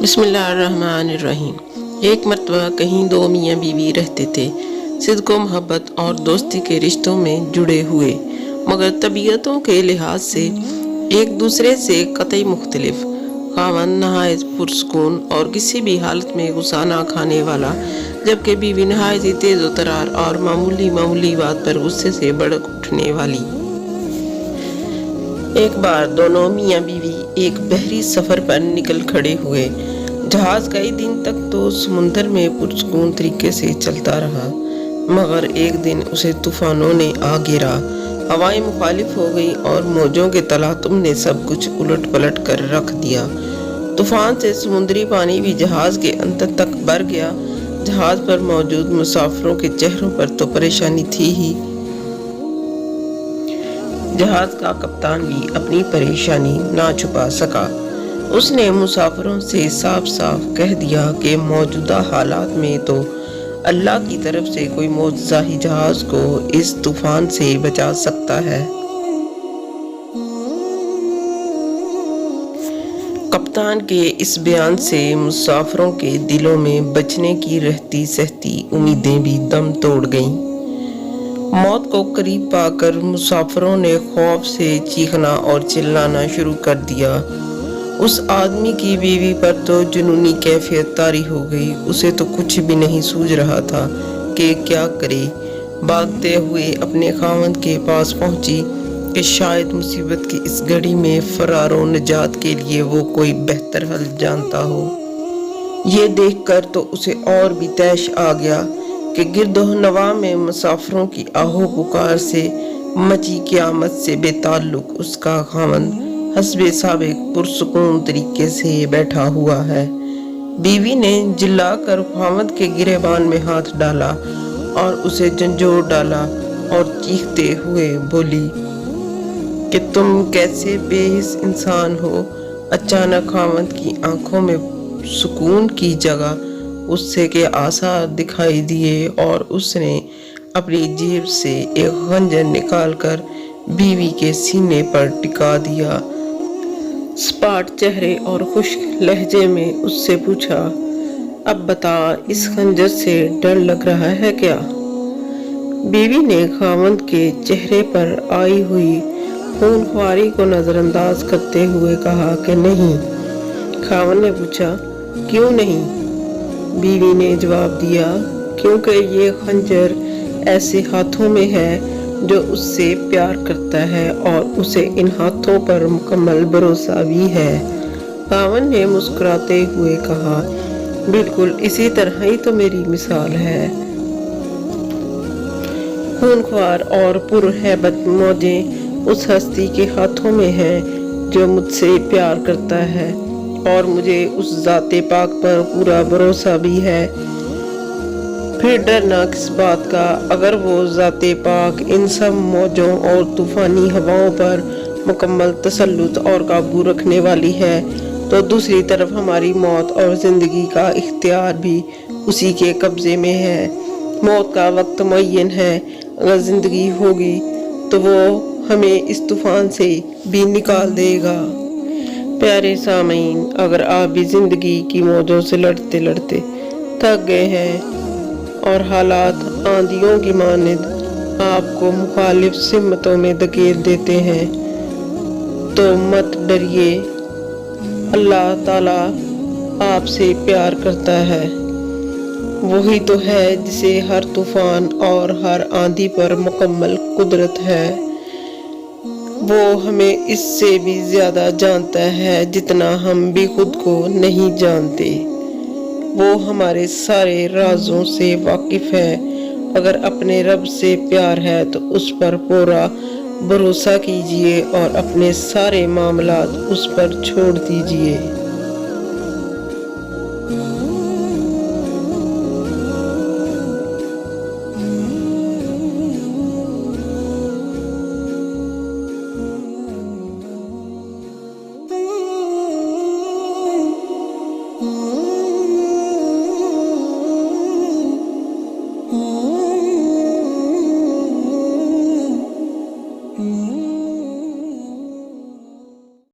بسم اللہ الرحمن الرحیم۔ ایک مرتبہ کہیں دو میاں بیوی رہتے تھے، صدق و محبت اور دوستی کے رشتوں میں جڑے ہوئے، مگر طبیعتوں کے لحاظ سے ایک دوسرے سے قطعی مختلف۔ خاوند نہایت پرسکون اور کسی بھی حالت میں غصہ نہ کھانے والا، جبکہ بیوی نہایت تیز و ترار اور معمولی بات پر غصے سے بھڑک اٹھنے والی۔ ایک بار دونوں میاں بیوی ایک بحری سفر پر نکل کھڑے ہوئے۔ جہاز کئی دن تک تو سمندر میں پرسکون طریقے سے چلتا رہا، مگر ایک دن اسے طوفانوں نے آ گھیرا۔ ہوائیں مخالف ہو گئی اور موجوں کے تلاطم نے سب کچھ الٹ پلٹ کر رکھ دیا۔ طوفان سے سمندری پانی بھی جہاز کے اندر تک بھر گیا۔ جہاز پر موجود مسافروں کے چہروں پر تو پریشانی تھی ہی۔ جہاز کا کپتان بھی اپنی پریشانی نہ چھپا سکا۔ اس نے مسافروں سے صاف کہہ دیا کہ موجودہ حالات میں تو اللہ کی طرف سے کوئی معجزہ ہی جہاز کو اس طوفان سے بچا سکتا ہے۔ کپتان کے اس بیان سے مسافروں کے دلوں میں بچنے کی رہتی سہتی امیدیں بھی دم توڑ گئیں۔ موت کو قریب پا کر مسافروں نے خوف سے چیخنا اور چلانا شروع کر دیا۔ اس آدمی کی بیوی پر تو جنونی کیفیت طاری ہو گئی۔ اسے تو کچھ بھی نہیں سوجھ رہا تھا کہ کیا کرے۔ بھاگتے ہوئے اپنے خاوند کے پاس پہنچی کہ شاید مصیبت کی اس گھڑی میں فرار و نجات کے لیے وہ کوئی بہتر حل جانتا ہو۔ یہ دیکھ کر تو اسے اور بھی طیش آ گیا کہ گرد و نواح میں مسافروں کی آہو پکار سے مچی قیامت سے بے تعلق اس کا خاوند حسب سابق پرسکون طریقے سے بیٹھا ہوا ہے۔ بیوی نے جلا کر خاوند کے گریبان میں ہاتھ ڈالا اور اسے جھنجھوڑ ڈالا اور چیختے ہوئے بولی کہ تم کیسے بے حس انسان ہو۔ اچانک خاوند کی آنکھوں میں سکون کی جگہ غصے کے آثار دکھائی دیے اور اس نے اپنی جیب سے ایک خنجر نکال کر بیوی کے سینے پر ٹکا دیا۔ سپاٹ چہرے اور خشک لہجے میں اس سے پوچھا، اب بتا، اس خنجر سے ڈر لگ رہا ہے کیا؟ بیوی نے خاوند کے چہرے پر آئی ہوئی خون خواری کو نظر انداز کرتے ہوئے کہا کہ نہیں۔ خاوند نے پوچھا، کیوں نہیں؟ بیوی نے جواب دیا، کیونکہ یہ خنجر ایسے ہاتھوں میں ہے جو اس سے پیار کرتا ہے اور اسے ان ہاتھوں پر مکمل بھروسہ بھی ہے۔ خاوند نے مسکراتے ہوئے کہا، بالکل اسی طرح ہی تو میری مثال ہے۔ خونخوار اور پرہیبت موجیں اس ہستی کے ہاتھوں میں ہیں جو مجھ سے پیار کرتا ہے اور مجھے اس ذات پاک پر پورا بھروسہ بھی ہے۔ پھر ڈرنا کس بات کا؟ اگر وہ ذات پاک ان سب موجوں اور طوفانی ہواؤں پر مکمل تسلط اور قابو رکھنے والی ہے تو دوسری طرف ہماری موت اور زندگی کا اختیار بھی اسی کے قبضے میں ہے۔ موت کا وقت معین ہے، اگر زندگی ہوگی تو وہ ہمیں اس طوفان سے بھی نکال دے گا۔ پیارے سامعین، اگر آپ بھی زندگی کی موجوں سے لڑتے لڑتے تھک گئے ہیں اور حالات آندھیوں کی مانند آپ کو مخالف سمتوں میں دھکیل دیتے ہیں تو مت ڈریے۔ اللہ تعالیٰ آپ سے پیار کرتا ہے۔ وہی تو ہے جسے ہر طوفان اور ہر آندھی پر مکمل قدرت ہے۔ وہ ہمیں اس سے بھی زیادہ جانتا ہے جتنا ہم بھی خود کو نہیں جانتے۔ وہ ہمارے سارے رازوں سے واقف ہے۔ اگر اپنے رب سے پیار ہے تو اس پر پورا بھروسہ کیجیے اور اپنے سارے معاملات اس پر چھوڑ دیجیے۔